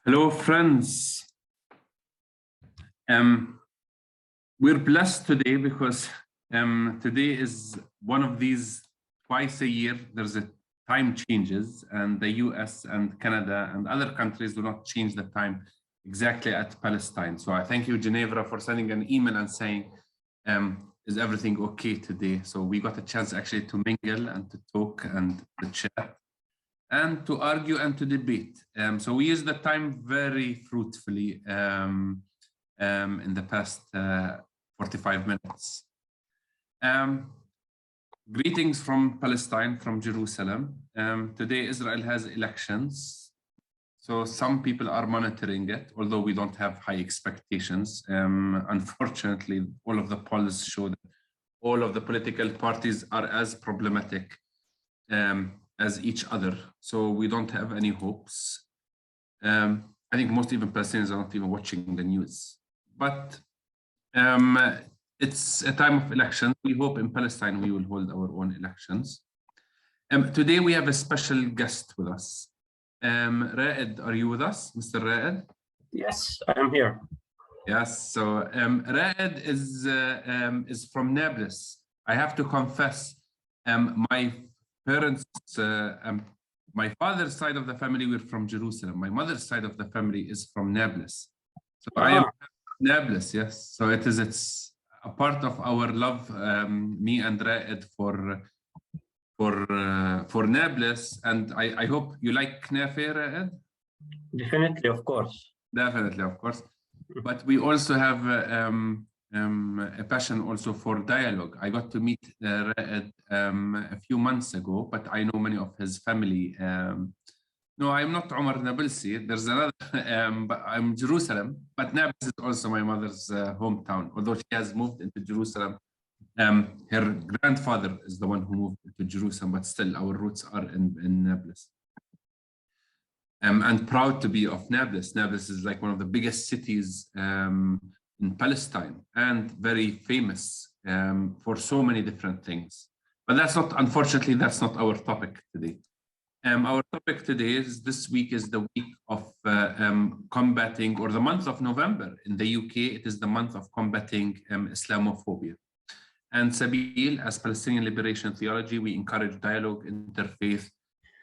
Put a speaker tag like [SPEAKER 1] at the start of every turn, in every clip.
[SPEAKER 1] Hello, friends. We're blessed today because today is one of these twice a year. There's a time changes, and the US and Canada and other countries do not change the time exactly at Palestine. So I thank you, Geneva, for sending an email and saying, is everything okay today? So we got a chance actually to mingle and to talk and to chat and to argue and to debate. So we used the time very fruitfully in the past 45 minutes. Greetings from Palestine, from Jerusalem. Today, Israel has elections. So some people are monitoring it, although we don't have high expectations. Unfortunately, all of the polls show that all of the political parties are as problematic as each other. So we don't have any hopes. I think most even Palestinians are not even watching the news. But it's a time of elections. We hope in Palestine we will hold our own elections. Today we have a special guest with us. Raed, are you with us, Mr. Raed?
[SPEAKER 2] Yes, I am here.
[SPEAKER 1] Yes, so Raed is from Nablus. I have to confess, my parents, my father's side of the family were from Jerusalem. My mother's side of the family is from Nablus. So I am Nablus, yes. So it's a part of our love, me and Raed for Nablus, and I hope you like knafe, Raed?
[SPEAKER 2] Definitely, of course.
[SPEAKER 1] Definitely, of course. But we also have a passion also for dialogue. I got to meet Raed a few months ago, but I know many of his family. No, I'm not Omar Nablsi. There's another, but I'm Jerusalem. But Nablus is also my mother's hometown, although she has moved into Jerusalem. Her grandfather is the one who moved to Jerusalem, but still our roots are in Nablus. And proud to be of Nablus. Nablus is like one of the biggest cities in Palestine and very famous for so many different things. But that's not, unfortunately, that's not our topic today. Our topic today is this week is the week of combating, or the month of November. In the UK, it is the month of combating Islamophobia. And Sabil, as Palestinian Liberation Theology, we encourage dialogue, interfaith,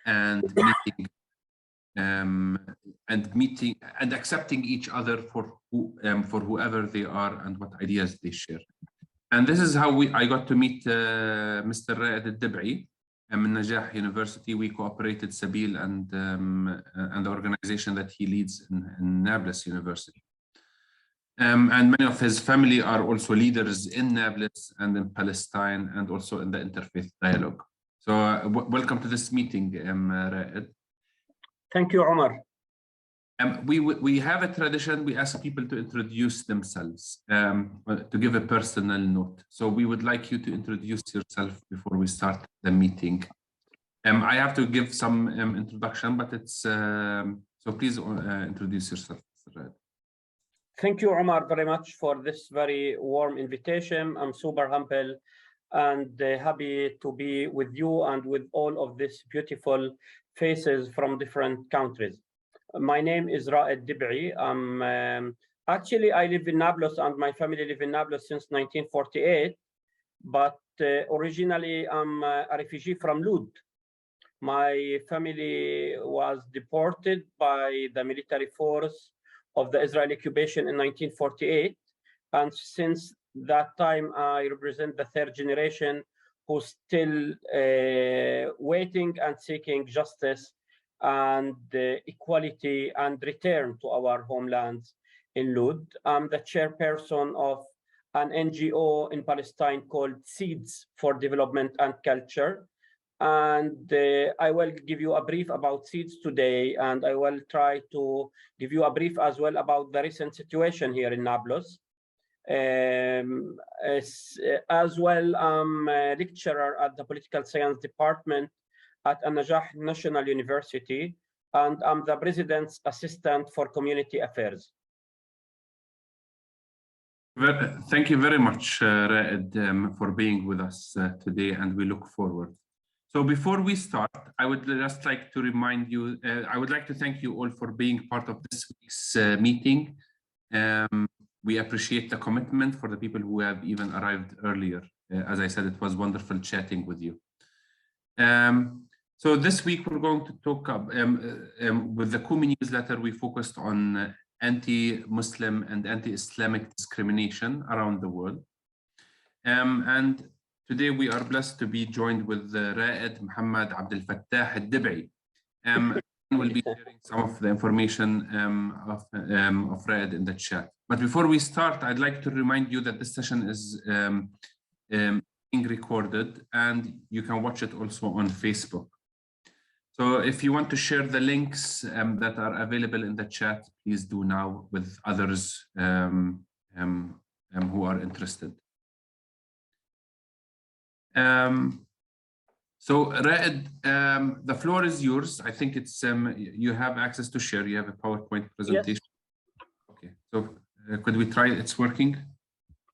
[SPEAKER 1] and meeting and accepting each other for whoever they are and what ideas they share. And this is how I got to meet Mr. Raed Debiy in Najah University. We cooperated, Sabil and the organization that he leads in Nablus University. And many of his family are also leaders in Nablus and in Palestine and also in the interfaith dialogue. So welcome to this meeting, Raed.
[SPEAKER 2] Thank you, Omar.
[SPEAKER 1] We have a tradition. We ask people to introduce themselves, to give a personal note. So we would like you to introduce yourself before we start the meeting. I have to give some introduction, but it's so please introduce yourself, Mr. Raed.
[SPEAKER 2] Thank you, Omar, very much for this very warm invitation. I'm super humble and happy to be with you and with all of these beautiful faces from different countries. My name is Raed Debiy. Actually, I live in Nablus and my family live in Nablus since 1948, but originally I'm a refugee from Lud. My family was deported by the military force of the Israeli occupation in 1948. And since that time, I represent the third generation who's still waiting and seeking justice and equality and return to our homelands in Lud. I'm the chairperson of an NGO in Palestine called Seeds for Development and Culture. And I will give you a brief about Seeds today, and I will try to give you a brief as well about the recent situation here in Nablus. As well, I'm a lecturer at the Political Science Department at Najah National University, and I'm the President's Assistant for Community Affairs.
[SPEAKER 1] Thank you very much, Raed, for being with us today, and we look forward So before we start, I would just like to remind you, I would like to thank you all for being part of this week's meeting. We appreciate the commitment for the people who have even arrived earlier. As I said, it was wonderful chatting with you. So this week we're going to talk with the Kumi newsletter. We focused on anti-Muslim and anti-Islamic discrimination around the world. And today we are blessed to be joined with Raed Mohamad Alfattah Debiy. We'll be sharing some of the information of Raed in the chat. But before we start, I'd like to remind you that this session is being recorded and you can watch it also on Facebook. So if you want to share the links that are available in the chat, please do now with others who are interested. So Raed, the floor is yours. I think it's you have access to share. You have a PowerPoint presentation. Yes. Okay, so could we try? It's working.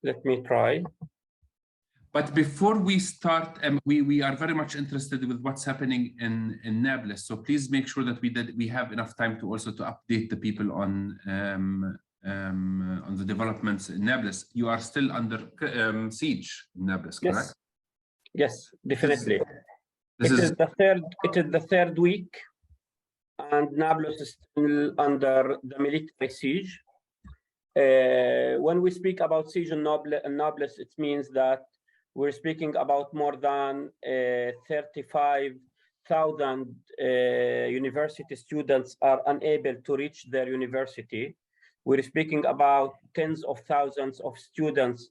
[SPEAKER 2] Let me try.
[SPEAKER 1] But before we start, we are very much interested with what's happening in Nablus. So please make sure that we have enough time to also to update the people on the developments in Nablus. You are still under siege in Nablus, correct?
[SPEAKER 2] Yes, definitely. It is the third week, and Nablus is still under the military siege. When we speak about siege in Nablus, it means that we're speaking about more than 35,000 university students are unable to reach their university. We're speaking about tens of thousands of students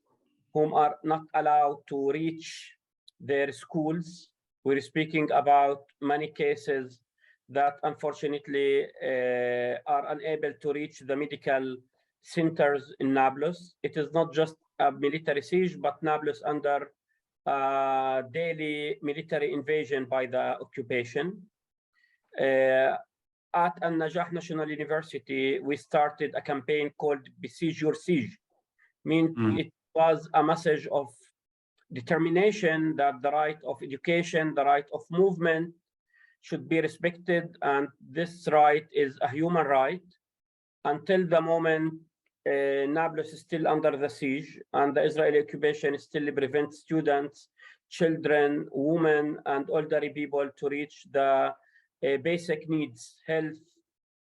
[SPEAKER 2] whom are not allowed to reach their schools. We're speaking about many cases that unfortunately are unable to reach the medical centers in Nablus. It is not just a military siege, but Nablus under daily military invasion by the occupation. At Al-Najah National University, we started a campaign called Besiege Your Siege. It was a message of determination that the right of education, the right of movement should be respected, and this right is a human right. Until the moment Nablus is still under the siege, and the Israeli occupation still prevents students, children, women, and elderly people to reach the basic needs, health,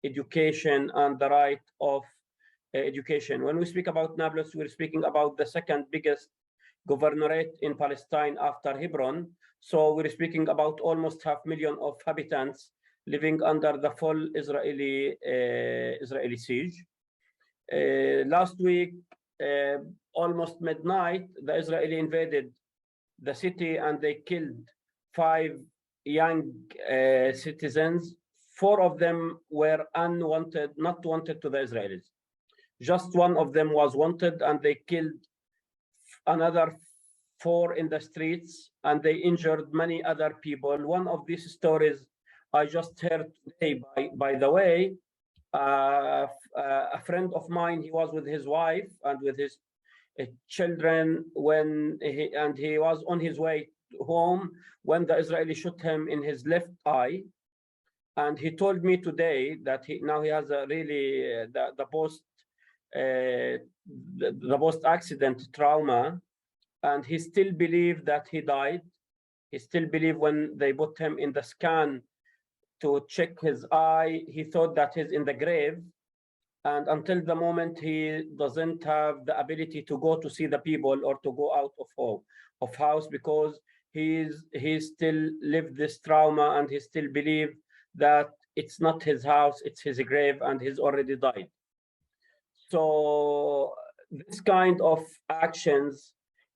[SPEAKER 2] education, and the right of education. When we speak about Nablus, we're speaking about the second biggest governorate in Palestine after Hebron. So we're speaking about almost 500,000 of inhabitants living under the full Israeli siege. Last week, almost midnight, the Israeli invaded the city and they killed 5 young citizens. 4 of them were unwanted, not wanted to the Israelis. Just one of them was wanted, and they killed another 4 in the streets, and they injured many other people. One of these stories I just heard today, by the way, a friend of mine, he was with his wife and with his children he was on his way home when the Israeli shot him in his left eye. And he told me today that now he has a really the post-accident trauma, and he still believes that he died. He still believes when they put him in the scan to check his eye, he thought that he's in the grave. And until the moment, he doesn't have the ability to go to see the people or to go out of house, because he still lived this trauma, and he still believes that it's not his house, it's his grave, and he's already died. So this kind of actions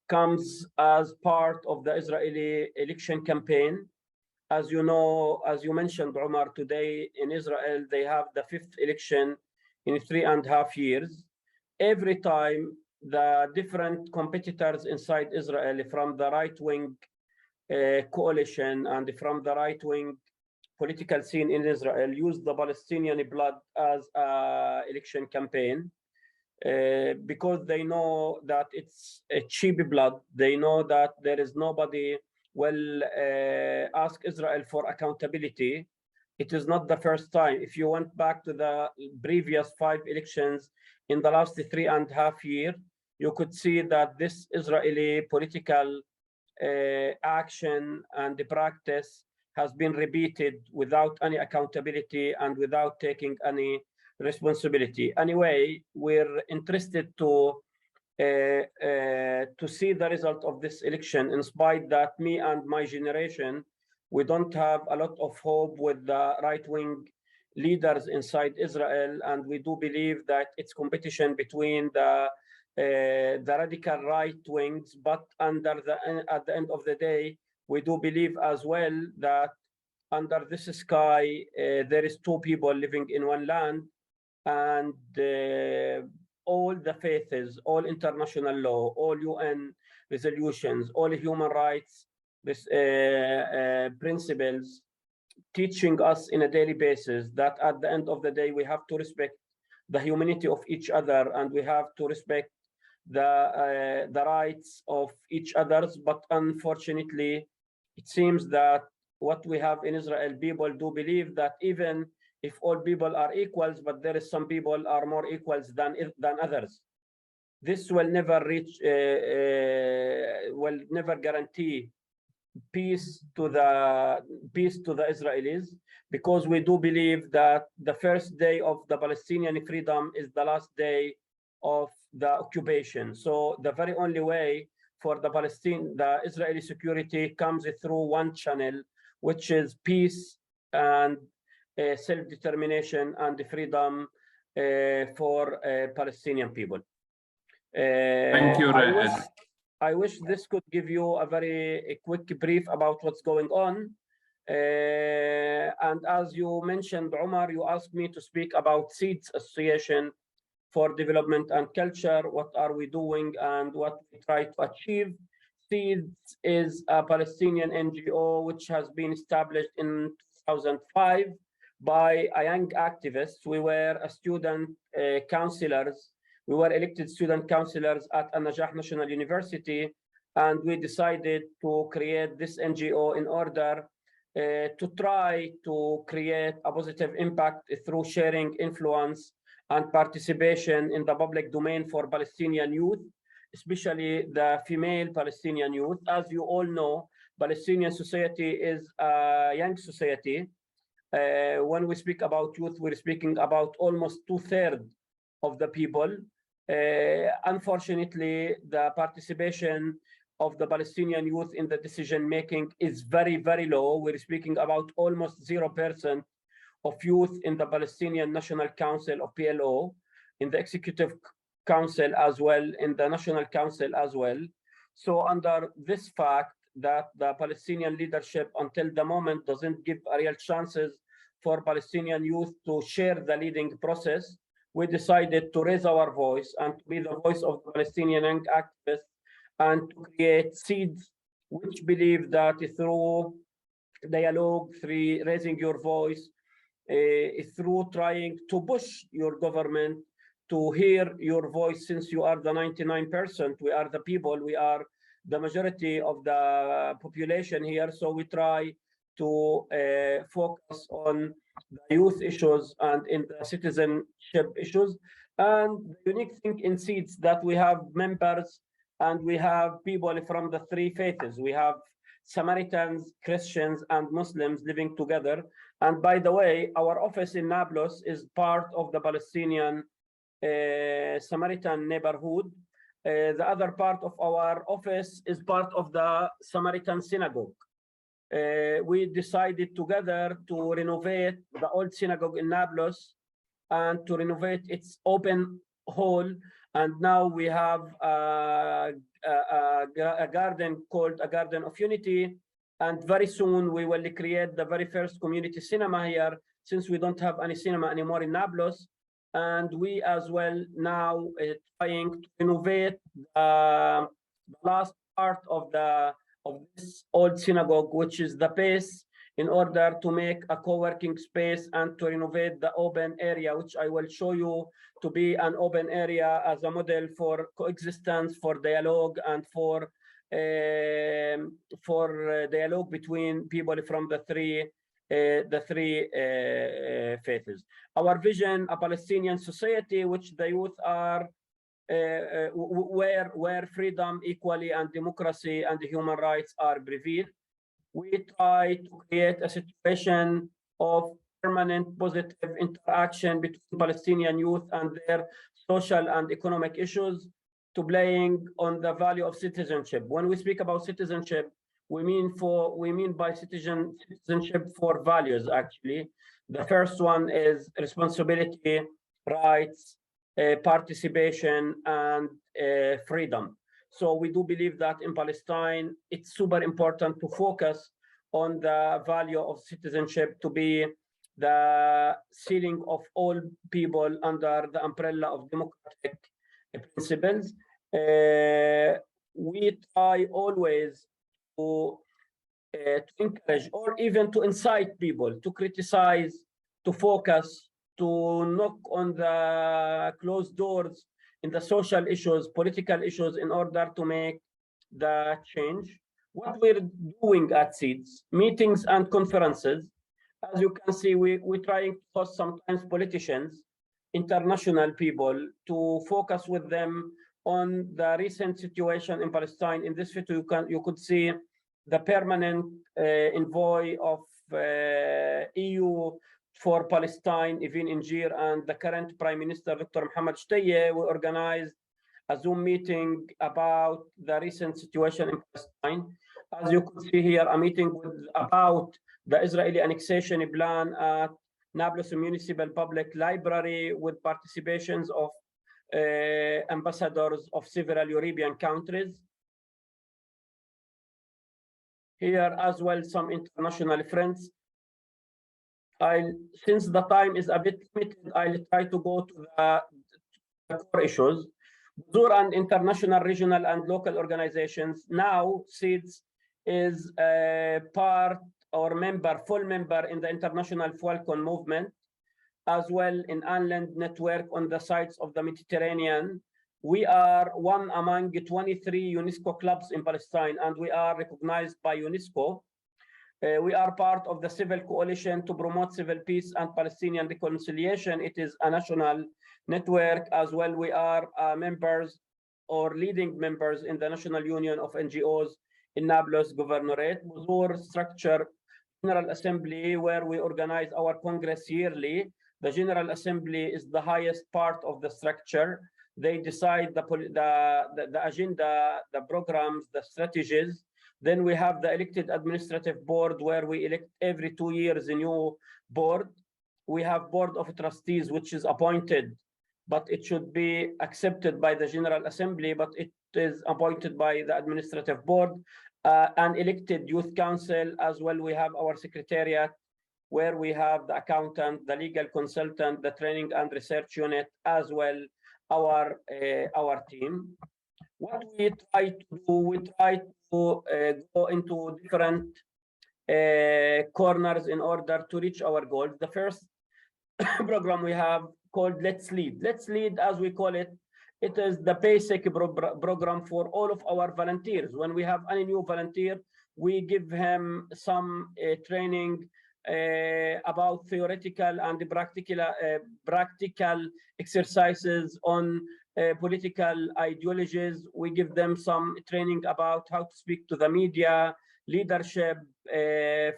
[SPEAKER 2] comes as part of the Israeli election campaign. As you know, as you mentioned, Omar, today in Israel, they have the 5th election in 3.5 years. Every time the different competitors inside Israel, from the right-wing coalition and from the right-wing political scene in Israel, use the Palestinian blood as an election campaign. Because they know that it's a cheap blood. They know that there is nobody will ask Israel for accountability. It is not the first time. If you went back to the previous 5 elections in the last 3.5 years, you could see that this Israeli political action and the practice has been repeated without any accountability and without taking any responsibility. Anyway, we're interested to see the result of this election, in spite that me and my generation, we don't have a lot of hope with the right-wing leaders inside Israel, and we do believe that it's competition between the radical right wings, but at the end of the day, we do believe as well that under this sky, there is 2 people living in one land, and all the faiths, all international law, all UN resolutions, all human rights principles teaching us in a daily basis that at the end of the day, we have to respect the humanity of each other, and we have to respect the rights of each others. But unfortunately, it seems that what we have in Israel, people do believe that even if all people are equals, but there is some people are more equals than others. This will never reach, will never guarantee peace to the Israelis, because we do believe that the first day of the Palestinian freedom is the last day of the occupation. So the very only way for the Israeli security comes through one channel, which is peace and self-determination and freedom for Palestinian people.
[SPEAKER 1] Thank you, Raed.
[SPEAKER 2] I wish this could give you a very quick brief about what's going on. And as you mentioned, Omar, you asked me to speak about SEEDS Association for Development and Culture. What are we doing and what we try to achieve? SEEDS is a Palestinian NGO which has been established in 2005 by a young activist. We were a student councillors. We were elected student councillors at An-Najah National University, and we decided to create this NGO in order to try to create a positive impact through sharing influence and participation in the public domain for Palestinian youth, especially the female Palestinian youth. As you all know, Palestinian society is a young society. When we speak about youth, we're speaking about almost 2/3 of the people. Unfortunately, the participation of the Palestinian youth in the decision-making is very, very low. We're speaking about almost 0% of youth in the Palestinian National Council of PLO, in the Executive Council as well, in the National Council as well. So under this fact that the Palestinian leadership until the moment doesn't give real chances for Palestinian youth to share the leading process, we decided to raise our voice and to be the voice of the Palestinian young activists and to create SEEDS, which believe that through dialogue, through raising your voice, through trying to push your government to hear your voice, since you are the 99%, we are the people, we are the majority of the population here. So we try to focus on the youth issues and in the citizenship issues. And the unique thing in SEEDS that we have members and we have people from the 3 faiths. We have Samaritans, Christians, and Muslims living together. And by the way, our office in Nablus is part of the Palestinian Samaritan neighborhood. The other part of our office is part of the Samaritan synagogue. We decided together to renovate the old synagogue in Nablus and to renovate its open hall. And now we have a garden called a Garden of Unity. And very soon we will create the very first community cinema here, since we don't have any cinema anymore in Nablus. And we as well now trying to renovate the last part of this old synagogue, which is the base, in order to make a co-working space and to renovate the open area, which I will show you to be an open area as a model for coexistence, for dialogue, and for dialogue between people from the three faiths. Our vision: a Palestinian society which the youth are where freedom, equality, and democracy and human rights are preserved. We try to create a situation of permanent positive interaction between Palestinian youth and their social and economic issues, to playing on the value of citizenship. When we speak about citizenship, we mean by citizenship for values, actually. The first one is responsibility, rights, participation, and freedom. So we do believe that in Palestine, it's super important to focus on the value of citizenship to be the ceiling of all people under the umbrella of democratic principles. We try always to encourage or even to incite people to criticize, to focus, to knock on the closed doors in the social issues, political issues, in order to make the change. What we're doing at SEEDS, meetings and conferences, as you can see, we're trying to host sometimes politicians, international people, to focus with them on the recent situation in Palestine. In this photo, you could see the permanent envoy of EU for Palestine, Evin Injir, and the current Prime Minister, Dr. Mohamad. We organized a Zoom meeting about the recent situation in Palestine. As you could see here, a meeting about the Israeli annexation plan at Nablus Municipal Public Library, with participations of ambassadors of several European countries. Here as well, some international friends. Since the time is a bit limited, I'll try to go to the core issues. Buzur and international, regional, and local organizations. Now, SEEDS is a part or full member in the International Falcon Movement, as well in Inland Network on the sides of the Mediterranean. We are one among 23 UNESCO clubs in Palestine, and we are recognized by UNESCO. We are part of the Civil Coalition to Promote Civil Peace and Palestinian Reconciliation. It is a national network. As well, we are members or leading members in the National Union of NGOs in Nablus Governorate. Buzur structure General Assembly, where we organize our Congress yearly. The General Assembly is the highest part of the structure. They decide the agenda, the programs, the strategies. Then we have the elected administrative board, where we elect every 2 years a new board. We have board of trustees, which is appointed, but it should be accepted by the General Assembly, but it is appointed by the administrative board. An elected youth council. As well, we have our secretariat, where we have the accountant, the legal consultant, the training and research unit, as well our team. What we try to do, we try to go into different corners in order to reach our goals. The first program we have called Let's Lead. Let's Lead, as we call it, it is the basic program for all of our volunteers. When we have any new volunteer, we give him some training about theoretical and practical exercises on political ideologies. We give them some training about how to speak to the media, leadership,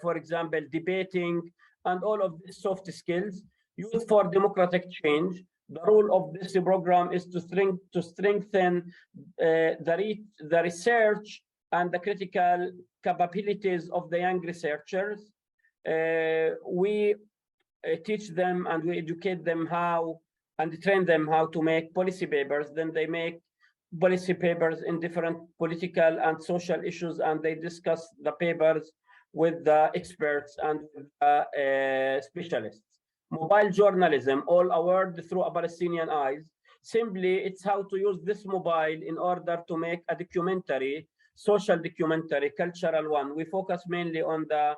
[SPEAKER 2] for example, debating, and all of these soft skills. Youth for Democratic Change. The role of this program is to strengthen the research and the critical capabilities of the young researchers. We teach them and we educate them how and train them how to make policy papers. Then they make policy papers in different political and social issues, and they discuss the papers with the experts and with the specialists. Mobile journalism, all a word through a Palestinian eyes. Simply, it's how to use this mobile in order to make a documentary, social documentary, cultural one. We focus mainly on the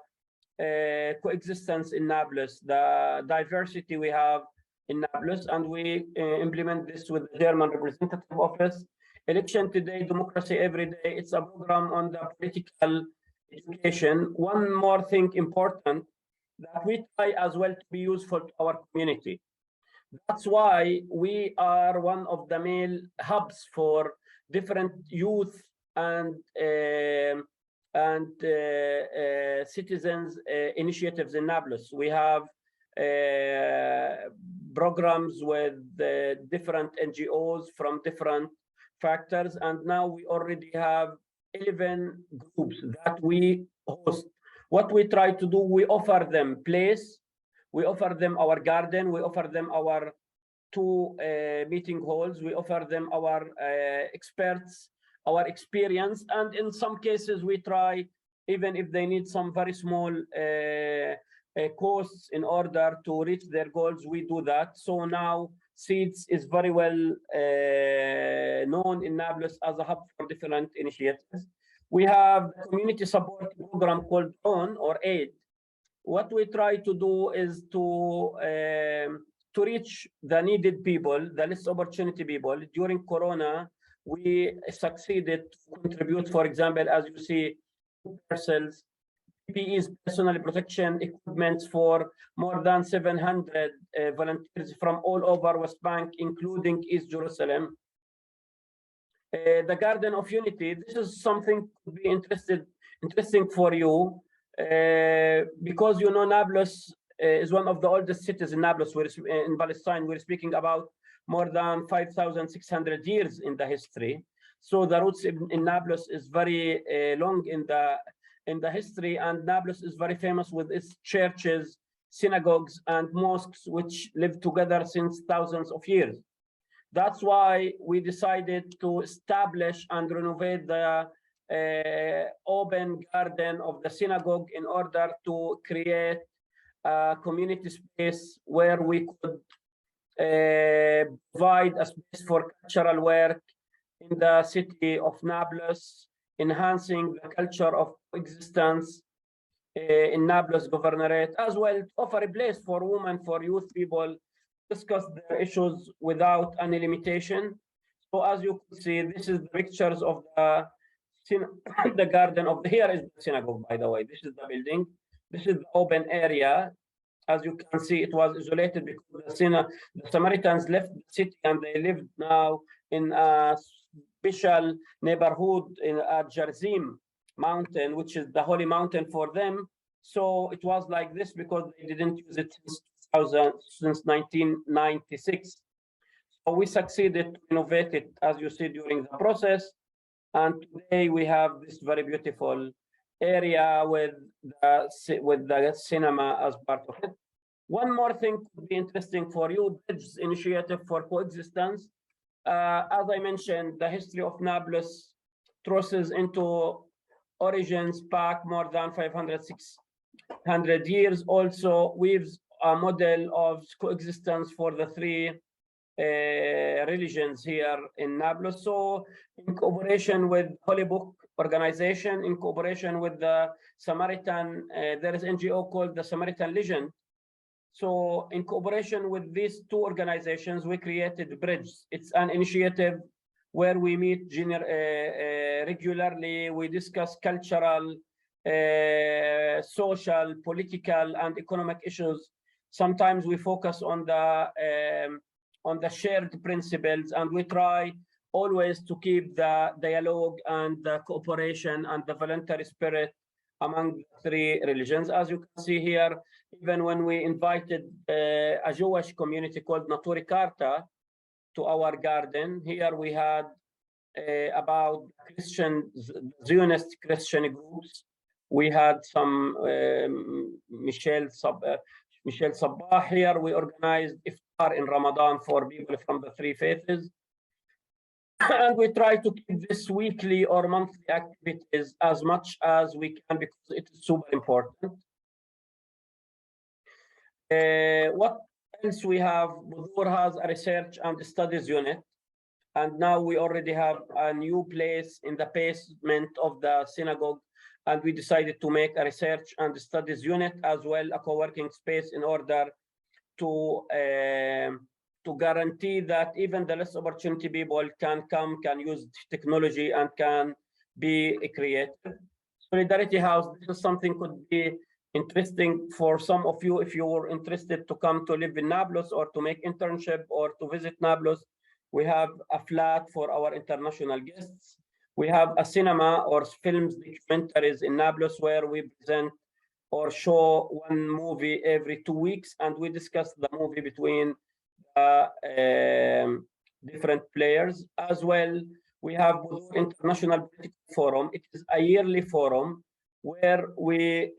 [SPEAKER 2] coexistence in Nablus, the diversity we have in Nablus, and we implement this with the German representative office Election Today, Democracy Every Day. It's a program on the political education. One more thing important that we try as well to be useful to our community. That's why we are one of the main hubs for different youth and citizens initiatives in Nablus. We have programs with different NGOs from different factors, and now we already have 11 groups that we host. What we try to do, we offer them place, we offer them our garden, we offer them our 2 meeting halls, we offer them our experts, our experience, and in some cases we try, even if they need some very small costs in order to reach their goals, we do that. So now Seeds is very well known in Nablus as a hub for different initiatives. We have a community support program called ON or AID. What we try to do is to reach the needed people, the least opportunity people. During Corona, we succeeded to contribute, for example, as you see, parcels, PPEs, personal protection equipment for more than 700 volunteers from all over West Bank, including East Jerusalem. The Garden of Unity, this is something to be interesting for you, because you know Nablus is one of the oldest cities in Nablus. In Palestine, we're speaking about more than 5,600 years in the history. So the roots in Nablus is very long in the history, and Nablus is very famous with its churches, synagogues, and mosques, which live together since thousands of years. That's why we decided to establish and renovate the open garden of the synagogue in order to create a community space where we could provide a space for cultural work in the city of Nablus, enhancing the culture of coexistence in Nablus Governorate, as well to offer a place for women, for youth people, discuss their issues without any limitation. So as you can see, this is the pictures of the garden of here is the synagogue, by the way. This is the building. This is the open area. As you can see, it was isolated because the Samaritans left the city and they lived now in a special neighborhood in Jarzim mountain, which is the holy mountain for them. So it was like this because they didn't use it since 1996. So we succeeded to innovate it, as you see, during the process. And today we have this very beautiful area with the cinema as part of it. One more thing could be interesting for you, Bridges Initiative for Coexistence. As I mentioned, the history of Nablus traces into origins back more than 500, 600 years. Also weaves a model of coexistence for the 3 religions here in Nablus. So in cooperation with Holy Book organization, in cooperation with the Samaritan, there is an NGO called the Samaritan Legend. So in cooperation with these 2 organizations, we created Bridge. It's an initiative where we meet regularly. We discuss cultural, social, political, and economic issues. Sometimes we focus on the shared principles, and we try always to keep the dialogue and the cooperation and the voluntary spirit among the 3 religions. As you can see here, even when we invited a Jewish community called Naturi Karta to our garden, here we had about Zionist Christian groups. We had some Michel Sabah here. We organized iftar in Ramadan for people from the 3 faiths. And we try to keep this weekly or monthly activities as much as we can because it is super important. What else we have? Budur has a research and studies unit. And now we already have a new place in the basement of the synagogue. And we decided to make a research and studies unit as well, a co-working space in order to to guarantee that even the less opportunity people can come, can use technology, and can be creative. Solidarity House, this is something could be interesting for some of you if you were interested to come to live in Nablus or to make internship or to visit Nablus. We have a flat for our international guests. We have a cinema or films documentaries in Nablus where we present or show one movie every 2 weeks, and we discuss the movie between different players. As well, we have International Political Forum. It is a yearly forum where we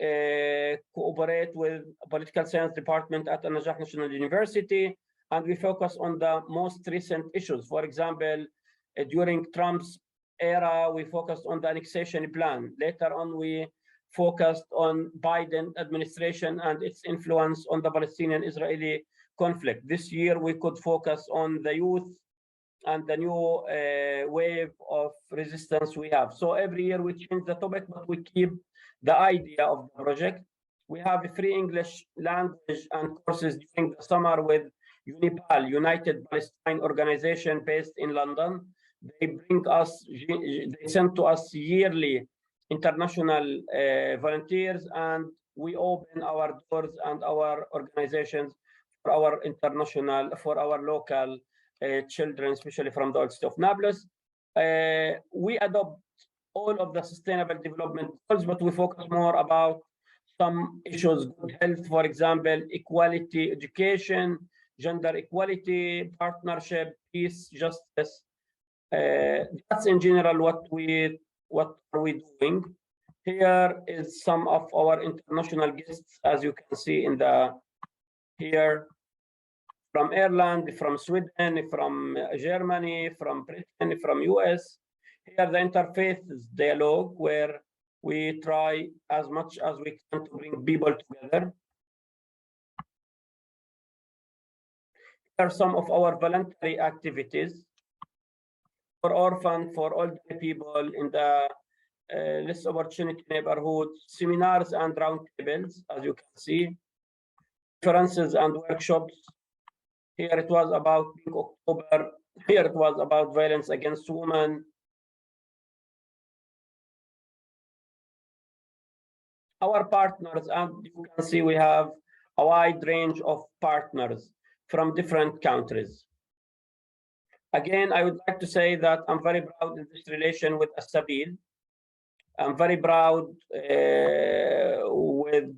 [SPEAKER 2] cooperate with political science department at An-Najah National University, and we focus on the most recent issues. For example, during Trump's era, we focused on the annexation plan. Later on, we focused on Biden administration and its influence on the Palestinian-Israeli conflict. This year, we could focus on the youth and the new wave of resistance we have. So every year we change the topic, but we keep the idea of the project. We have a free English language and courses during the summer with UNIPAL, United Palestine Organization, based in London. They send to us yearly international volunteers, and we open our doors and our organizations for our international, for our local children, especially from the old state of Nablus. We adopt all of the sustainable development goals, but we focus more about some issues: good health, for example, equality, education, gender equality, partnership, peace, justice. That's in general what are we doing. Here is some of our international guests, as you can see in the here, from Ireland, from Sweden, from Germany, from Britain, from US. Here the interfaith dialogue, where we try as much as we can to bring people together. Here are some of our voluntary activities for orphan, for older people in the less opportunity neighborhoods, seminars and roundtables, as you can see, conferences and workshops. Here it was about Pink October. Here it was about violence against women. Our partners, and you can see we have a wide range of partners from different countries. Again, I would like to say that I'm very proud in this relation with As-Sabil. I'm very proud with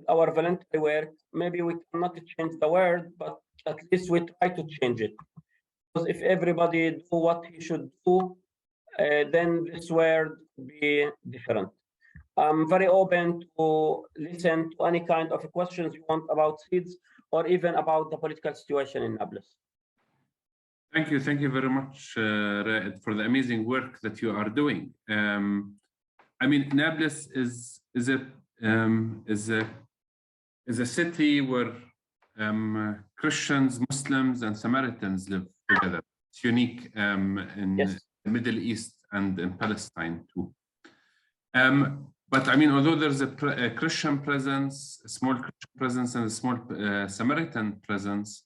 [SPEAKER 2] our voluntary work. Maybe we cannot change the world, but at least we try to change it. Because if everybody do what he should do, then this world will be different. I'm very open to listen to any kind of questions you want about seeds or even about the political situation in Nablus.
[SPEAKER 1] Thank you very much, Raed, for the amazing work that you are doing. I mean, Nablus is a city where Christians, Muslims, and Samaritans live together. It's unique in the Middle East and in Palestine too. But I mean, although there's a Christian presence, a small Christian presence, and a small Samaritan presence,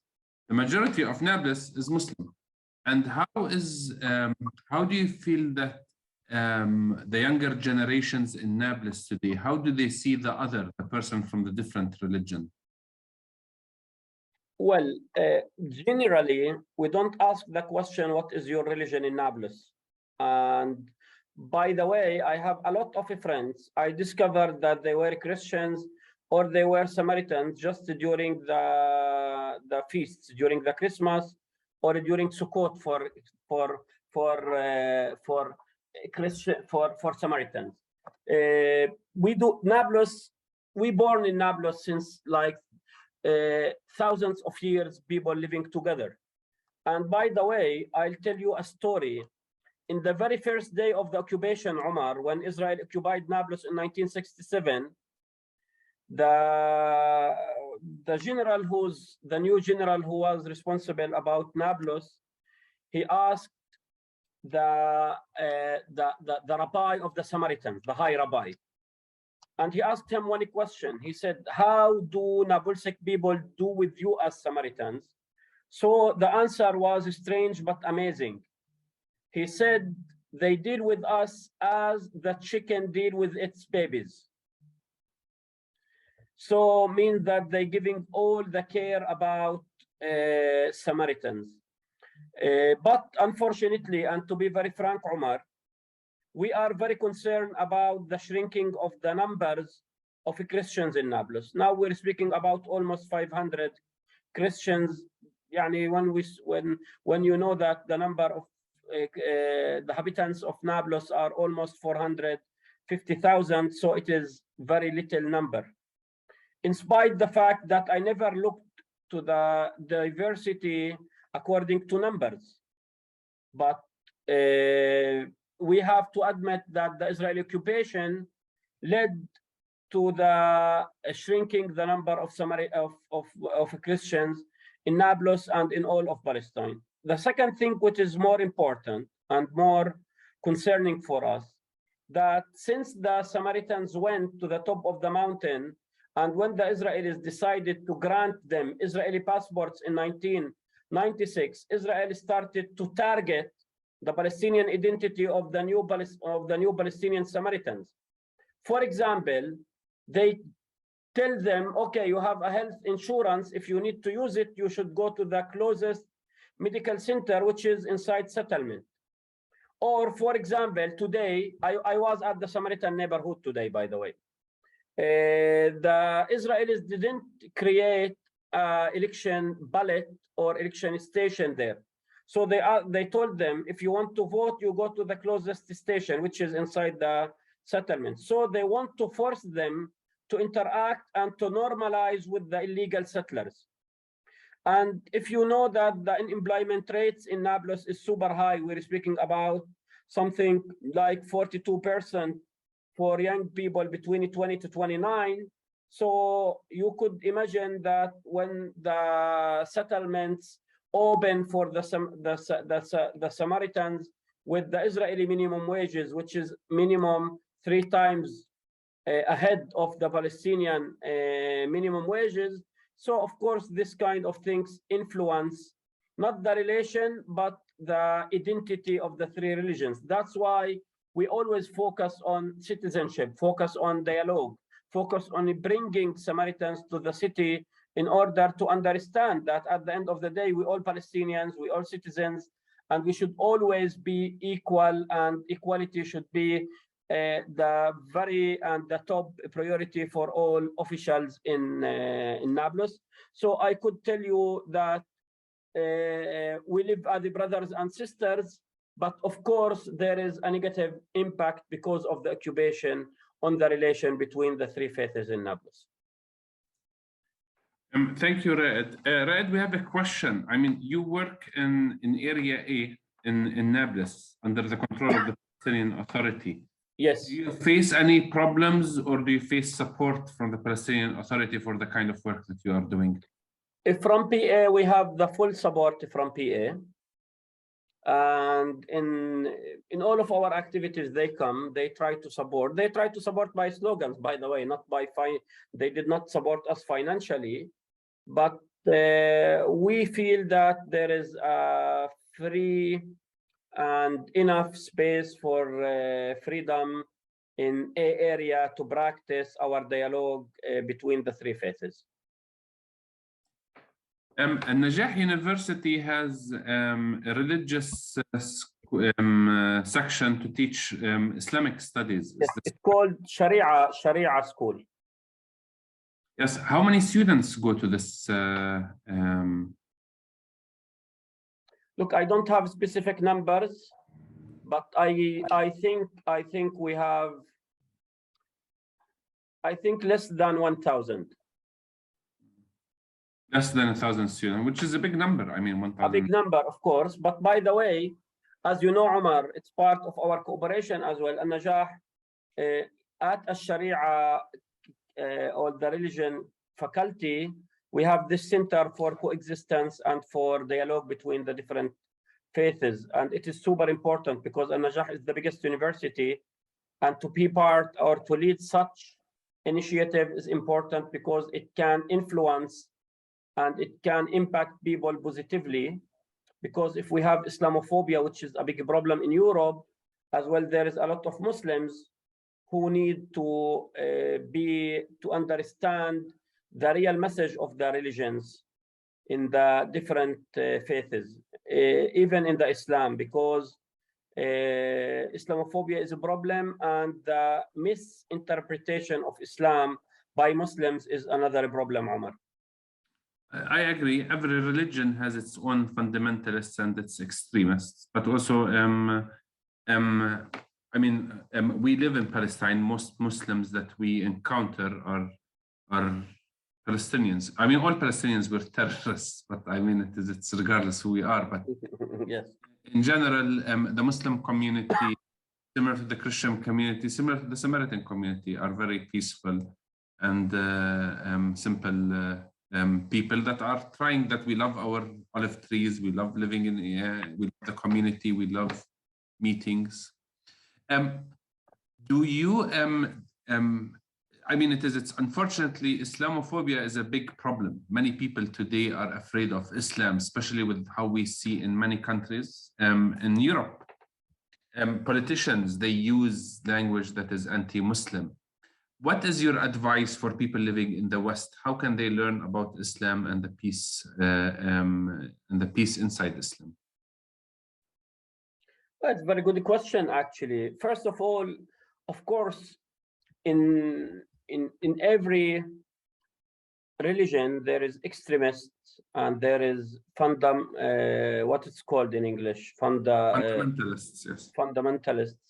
[SPEAKER 1] the majority of Nablus is Muslim. And how do you feel that the younger generations in Nablus today, how do they see the person from the different religion?
[SPEAKER 2] Well, generally, we don't ask the question, what is your religion in Nablus? And by the way, I have a lot of friends. I discovered that they were Christians or they were Samaritans just during the feasts, during the Christmas, or during Sukkot for Samaritans. We do Nablus. We born in Nablus since like thousands of years, people living together. And by the way, I'll tell you a story. In the very first day of the occupation, Omar, when Israel occupied Nablus in 1967, the new general who was responsible about Nablus, he asked the rabbi of the Samaritans, the high rabbi, And he asked him one question. He said, how do Nabulsic people do with you as Samaritans? So the answer was strange but amazing. He said, they deal with us as the chicken deal with its babies. So means that they're giving all the care about Samaritans. But unfortunately, and to be very frank, Omar, we are very concerned about the shrinking of the numbers of Christians in Nablus. Now we're speaking about almost 500 Christians. Yani when you know that the number of the inhabitants of Nablus are almost 450,000, so it is very little number. In spite the fact that I never looked to the diversity according to numbers, but we have to admit that the Israeli occupation led to the shrinking the number of Christians in Nablus and in all of Palestine. The second thing, which is more important and more concerning for us, that since the Samaritans went to the top of the mountain, and when the Israelis decided to grant them Israeli passports in 1996, Israel started to target the Palestinian identity of the new Palestinian Samaritans. For example, they tell them, okay, you have a health insurance. If you need to use it, you should go to the closest medical center, which is inside settlement. Or for example, today, I was at the Samaritan neighborhood today, by the way. The Israelis didn't create election ballot or election station there. So they told them, if you want to vote, you go to the closest station, which is inside the settlement. So they want to force them to interact and to normalize with the illegal settlers. And if you know that the unemployment rates in Nablus is super high, we're speaking about something like 42% for young people between 20 to 29. So you could imagine that when the settlements open for the Samaritans with the Israeli minimum wages, which is minimum 3 times ahead of the Palestinian minimum wages. So of course, this kind of things influence not the relation, but the identity of the 3 religions. That's why we always focus on citizenship, focus on dialogue, focus on bringing Samaritans to the city in order to understand that at the end of the day, we all Palestinians, we all citizens, and we should always be equal, and equality should be the top priority for all officials in Nablus. So I could tell you that we live as the brothers and sisters, but of course there is a negative impact because of the occupation on the relation between the 3 faiths in Nablus.
[SPEAKER 1] Thank you, Raed. Raed, we have a question. I mean, you work in Area A in Nablus under the control of the Palestinian Authority.
[SPEAKER 2] Yes.
[SPEAKER 1] Do you face any problems, or do you face support from the Palestinian Authority for the kind of work that you are doing?
[SPEAKER 2] From PA, we have the full support from PA. And in all of our activities, they come, they try to support. They try to support by slogans, by the way, not by they did not support us financially. But we feel that there is a free and enough space for freedom in A area to practice our dialogue between the 3 faiths.
[SPEAKER 1] Najah University has a religious section to teach Islamic studies.
[SPEAKER 2] Yes, it's called Sharia School.
[SPEAKER 1] Yes. How many students go to this?
[SPEAKER 2] Look, I don't have specific numbers, but I think we have, I think less than 1,000.
[SPEAKER 1] Less than 1,000 students, which is a big number. I mean, 1,000.
[SPEAKER 2] A big number, of course. But by the way, as you know, Omar, it's part of our cooperation as well. And Najah, at a Sharia or the religion faculty, we have this center for coexistence and for dialogue between the different faiths. And it is super important because Najah is the biggest university, and to be part or to lead such initiative is important because it can influence and it can impact people positively. Because if we have Islamophobia, which is a big problem in Europe as well, there is a lot of Muslims who need to understand the real message of the religions in the different faiths, even in the Islam, because Islamophobia is a problem, and the misinterpretation of Islam by Muslims is another problem, Omar.
[SPEAKER 1] I agree. Every religion has its own fundamentalists and its extremists, but also, we live in Palestine. Most Muslims that we encounter are Palestinians. I mean, all Palestinians were terrorists, but I mean, it's regardless who we are. But
[SPEAKER 2] yes,
[SPEAKER 1] in general, the Muslim community, similar to the Christian community, similar to the Samaritan community, are very peaceful and simple people that are trying. That we love our olive trees, we love living in, we love the community, we love meetings. Do you? I mean, it's unfortunately, Islamophobia is a big problem. Many people today are afraid of Islam, especially with how we see in many countries. In Europe, politicians, they use language that is anti-Muslim. What is your advice for people living in the West? How can they learn about Islam and the peace inside Islam?
[SPEAKER 2] That's a very good question, actually. First of all, of course, in every religion there is extremists and there is what it's called in English,
[SPEAKER 1] fundamentalists. Yes,
[SPEAKER 2] fundamentalists.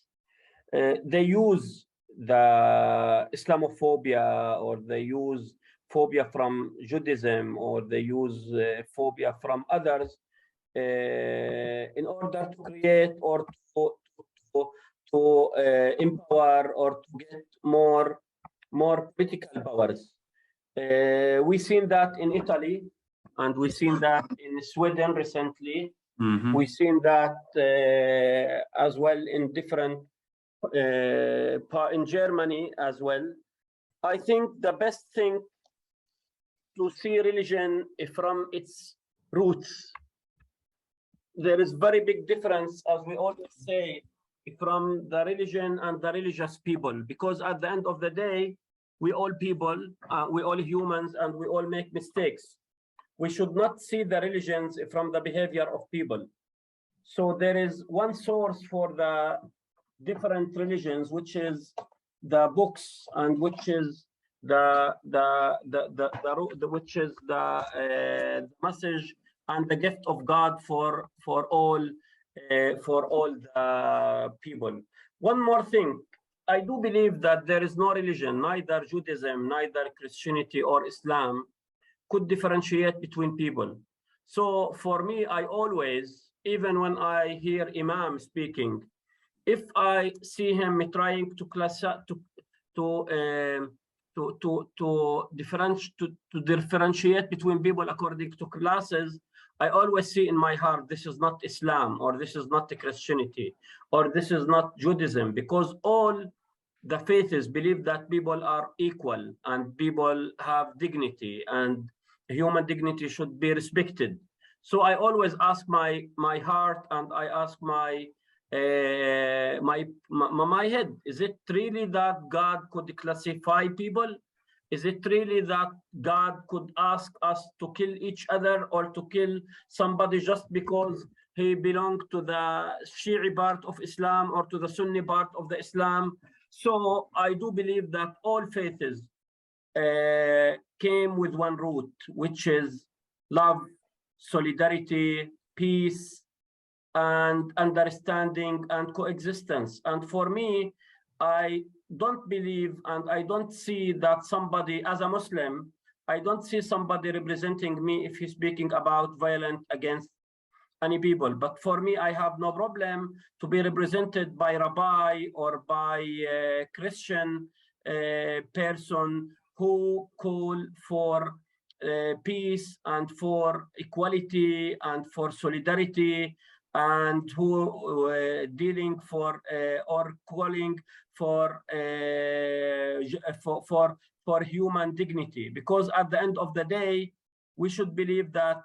[SPEAKER 2] They use the Islamophobia, or they use phobia from Judaism, or they use phobia from others in order to create or to empower or to get more political powers. We've seen that in Italy, and we've seen that in Sweden recently.
[SPEAKER 1] Mm-hmm.
[SPEAKER 2] We've seen that as well in different in Germany as well. I think the best thing to see religion from its roots. There is very big difference, as we always say, from the religion and the religious people, because at the end of the day, we all people, we all humans, and we all make mistakes. We should not see the religions from the behavior of people. So there is one source for the different religions, which is the books, and which is the message and the gift of God for all the people. One more thing, I do believe that there is no religion, neither Judaism, neither Christianity or Islam, could differentiate between people. So for me, I always, even when I hear Imam speaking, if I see him trying to differentiate between people according to classes, I always see in my heart, this is not Islam, or this is not Christianity, or this is not Judaism, because all the faiths believe that people are equal and people have dignity, and human dignity should be respected. So I always ask my heart, and I ask my head, is it really that God could classify people? Is it really that God could ask us to kill each other, or to kill somebody just because he belonged to the Shi'i part of Islam or to the Sunni part of the Islam? So I do believe that all faiths came with one root, which is love, solidarity, peace, and understanding and coexistence. And for me, I don't believe, and I don't see that somebody, as a Muslim, I don't see somebody representing me if he's speaking about violence against any people. But for me, I have no problem to be represented by rabbi or by a Christian person who call for peace and for equality and for solidarity and who dealing for or calling for human dignity, because at the end of the day, we should believe that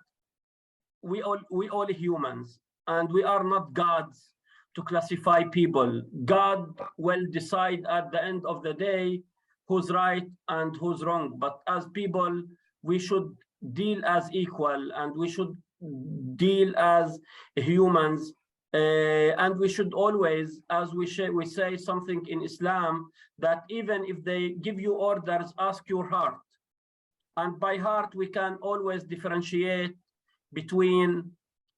[SPEAKER 2] we all humans, and we are not gods to classify people. God will decide at the end of the day who's right and who's wrong. But as people, we should deal as equal, and we should deal as humans. And we should always, as we say something in Islam, that even if they give you orders, ask your heart. And by heart, we can always differentiate between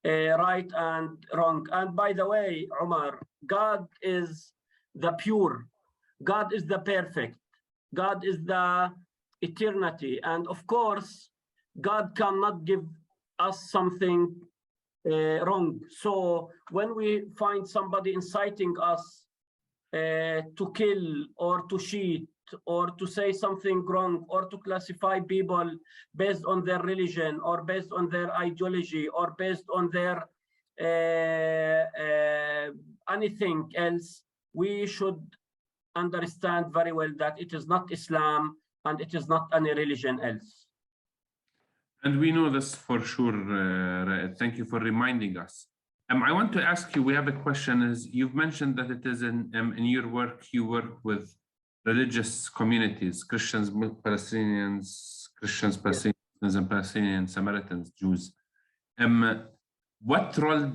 [SPEAKER 2] right and wrong. And by the way, Umar, God is the pure, God is the perfect, God is the eternity. And of course, God cannot give us something wrong. So when we find somebody inciting us to kill or to cheat or to say something wrong or to classify people based on their religion or based on their ideology or based on their anything else, we should understand very well that it is not Islam and it is not any religion else.
[SPEAKER 1] And we know this for sure, Raed. Thank you for reminding us. I want to ask you, we have a question, is you've mentioned that it is in your work, you work with religious communities, Christians, Palestinians, Christians, Palestinians, and Palestinian Samaritans, Jews. What role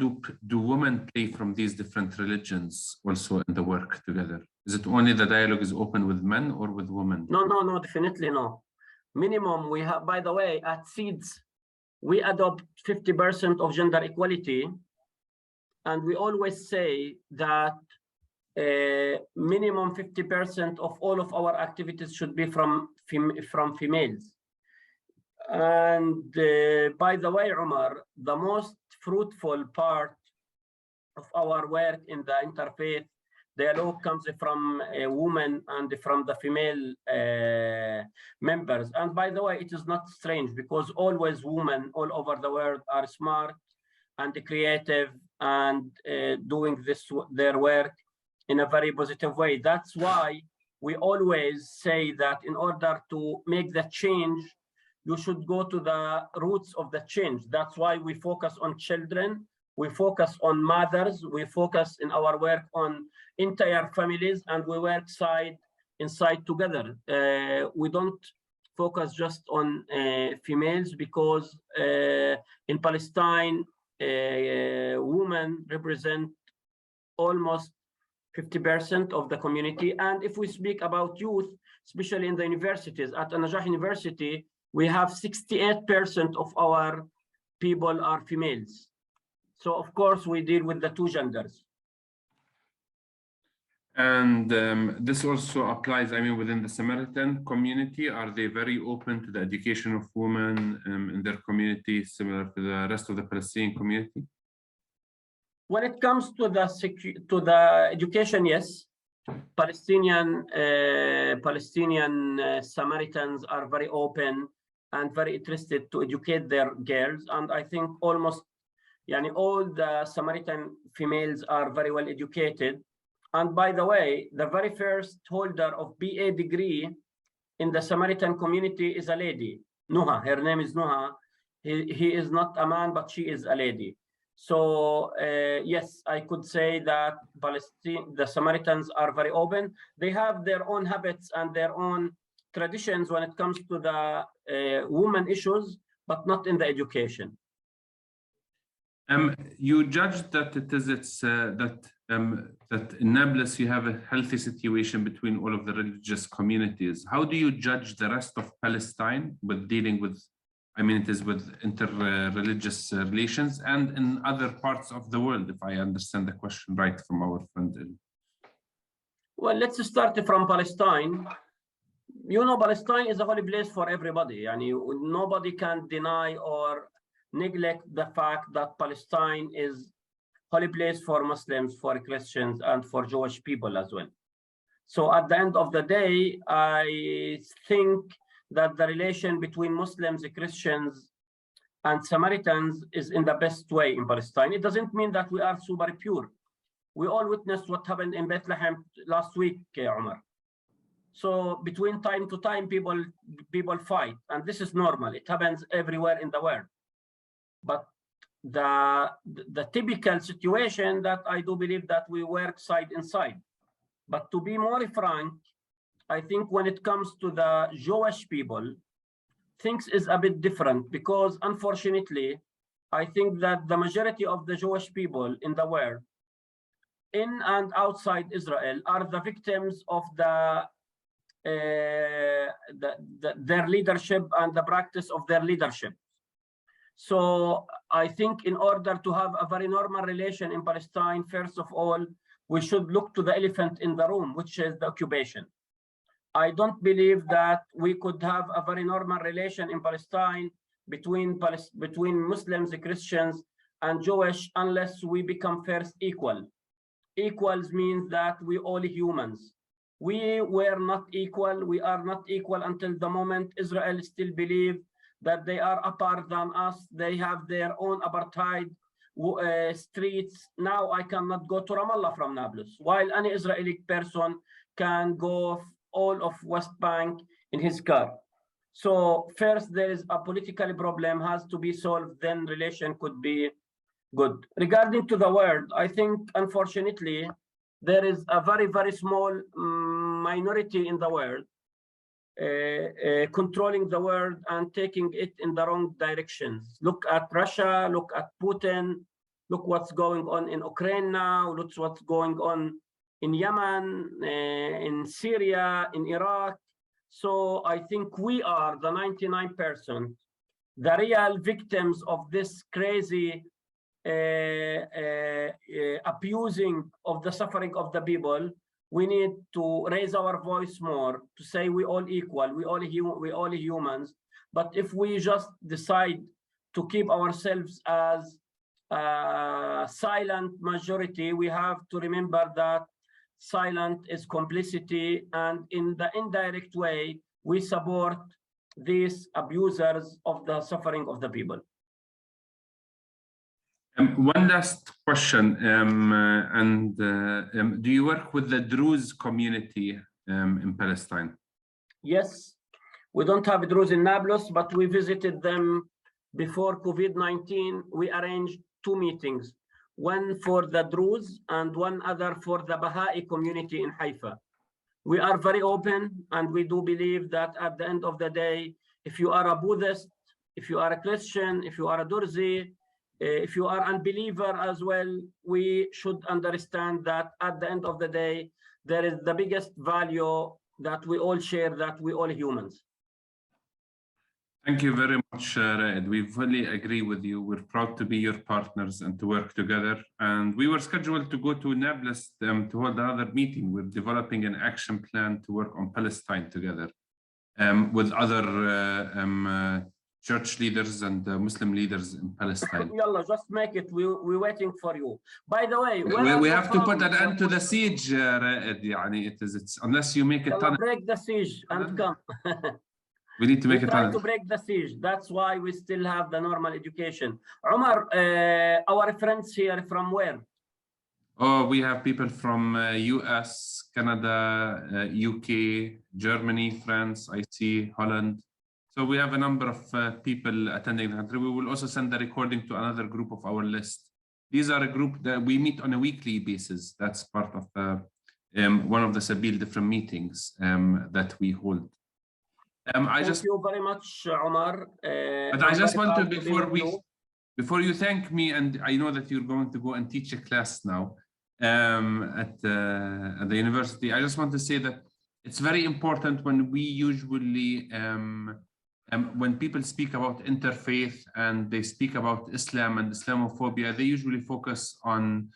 [SPEAKER 1] do women play from these different religions also in the work together? Is it only the dialogue is open with men or with women?
[SPEAKER 2] No, definitely no. Minimum, we have, by the way, at SEEDS, we adopt 50% of gender equality. And we always say that minimum 50% of all of our activities should be from females. And by the way, Umar, the most fruitful part of our work in the interfaith dialogue comes from women and from the female members. And by the way, it is not strange, because always women all over the world are smart and creative and doing their work in a very positive way. That's why we always say that in order to make the change, you should go to the roots of the change. That's why we focus on children, we focus on mothers, we focus in our work on entire families, and we work side inside together. We don't focus just on females, because in Palestine, women represent almost 50% of the community. And if we speak about youth, especially in the universities, at An-Najah University, we have 68% of our people are females. So of course we deal with the two genders.
[SPEAKER 1] And this also applies, I mean, within the Samaritan community, are they very open to the education of women in their community, similar to the rest of the Palestinian community?
[SPEAKER 2] When it comes to the education, yes, Palestinian Samaritans are very open and very interested to educate their girls, and I think almost, all the Samaritan females are very well educated. And by the way, the very first holder of BA degree in the Samaritan community is a lady, Nuha. Her name is Nuha. He is not a man, but she is a lady. So yes, I could say that the Samaritans are very open. They have their own habits and their own traditions when it comes to the women issues, but not in the education.
[SPEAKER 1] You judged that that in Nablus you have a healthy situation between all of the religious communities. How do you judge the rest of Palestine with dealing with, I mean, it is with inter-religious relations, and in other parts of the world, if I understand the question right from our friend?
[SPEAKER 2] Well, let's start from Palestine. Palestine is a holy place for everybody. Nobody can deny or neglect the fact that Palestine is holy place for Muslims, for Christians, and for Jewish people as well. So at the end of the day, I think that the relation between Muslims, Christians, and Samaritans is in the best way in Palestine. It doesn't mean that we are super pure. We all witnessed what happened in Bethlehem last week, Omar. So between time to time, people fight, and this is normal. It happens everywhere in the world. But the typical situation that I do believe that we work side and side. But to be more frank, I think when it comes to the Jewish people, things is a bit different, because unfortunately, I think that the majority of the Jewish people in the world, in and outside Israel, are the victims of their leadership and the practice of their leadership. So I think in order to have a very normal relation in Palestine, first of all, we should look to the elephant in the room, which is the occupation. I don't believe that we could have a very normal relation in Palestine between Muslims, Christians, and Jewish unless we become first equal. Equals means that we all humans. We were not equal. We are not equal until the moment Israel still believe that they are apart than us. They have their own apartheid streets. Now I cannot go to Ramallah from Nablus, while any Israeli person can go all of West Bank in his car. So first there is a political problem has to be solved, then relation could be good. Regarding to the world, I think unfortunately there is a very, very small minority in the world controlling the world and taking it in the wrong directions. Look at Russia, look at Putin, look what's going on in Ukraine now, look what's going on in Yemen, in Syria, in Iraq. So I think we are the 99%, the real victims of this crazy abusing of the suffering of the people. We need to raise our voice more to say we all equal, we all humans. But if we just decide to keep ourselves as a silent majority, we have to remember that silent is complicity, and in the indirect way, we support these abusers of the suffering of the people.
[SPEAKER 1] One last question, do you work with the Druze community in Palestine?
[SPEAKER 2] Yes, we don't have Druze in Nablus, but we visited them before COVID-19. We arranged 2 meetings, one for the Druze and one other for the Baha'i community in Haifa. We are very open, and we do believe that at the end of the day, if you are a Buddhist, if you are a Christian, if you are a Druze, if you are an unbeliever as well, we should understand that at the end of the day, there is the biggest value that we all share, that we all humans.
[SPEAKER 1] Thank you very much, Raed. We fully agree with you. We're proud to be your partners and to work together. And we were scheduled to go to Nablus to hold another meeting. We're developing an action plan to work on Palestine together with other church leaders and Muslim leaders in Palestine.
[SPEAKER 2] Yalla, just make it. We're waiting for you. By the way,
[SPEAKER 1] we have to put an end to the siege, Raed. It's unless you make it.
[SPEAKER 2] Break the siege and come.
[SPEAKER 1] We need to make it.
[SPEAKER 2] Try to break the siege. That's why we still have the normal education. Omar, our friends here from where?
[SPEAKER 1] Oh, we have people from US, Canada, UK, Germany, France, I see, Holland. So we have a number of people attending the country. We will also send the recording to another group of our list. These are a group that we meet on a weekly basis. That's part of the, one of the Sabil different meetings that we hold.
[SPEAKER 2] Thank you very much, Omar.
[SPEAKER 1] But I just want to, before you thank me, and I know that you're going to go and teach a class now at the university, I just want to say that it's very important when we usually, when people speak about interfaith and they speak about Islam and Islamophobia, they usually focus on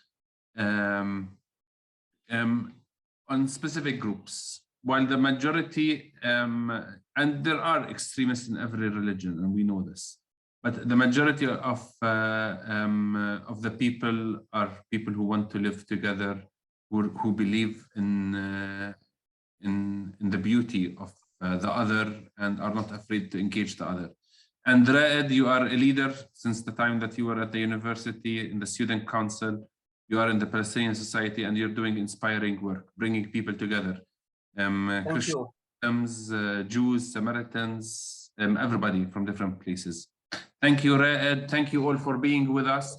[SPEAKER 1] specific groups, while the majority, and there are extremists in every religion, and we know this, but the majority of the people are people who want to live together, who believe in the beauty of the other and are not afraid to engage the other. And Raed, you are a leader since the time that you were at the university, in the student council. You are in the Palestinian Society, and you're doing inspiring work, bringing people together.
[SPEAKER 2] Thank you.
[SPEAKER 1] Christians, Jews, Samaritans, everybody from different places. Thank you, Raed. Thank you all for being with us.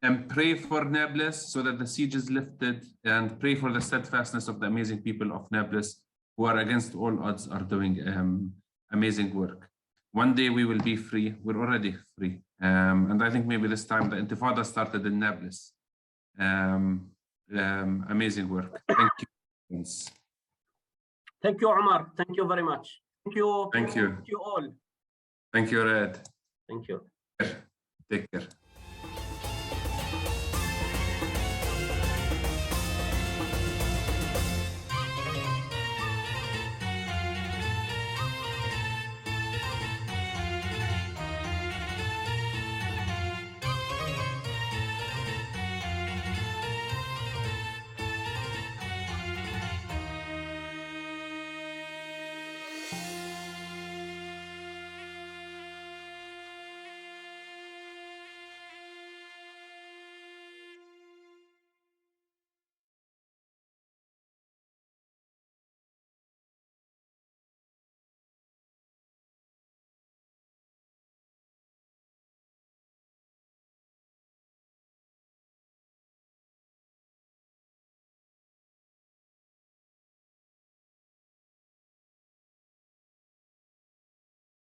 [SPEAKER 1] And pray for Nablus so that the siege is lifted, and pray for the steadfastness of the amazing people of Nablus who are against all odds are doing amazing work. One day we will be free. We're already free. And I think maybe this time the Intifada started in Nablus. Amazing work. Thank you.
[SPEAKER 2] Thank you, Omar. Thank you very much. Thank you.
[SPEAKER 1] Thank you.
[SPEAKER 2] Thank you all.
[SPEAKER 1] Thank you, Raed.
[SPEAKER 2] Thank you.
[SPEAKER 1] Take care.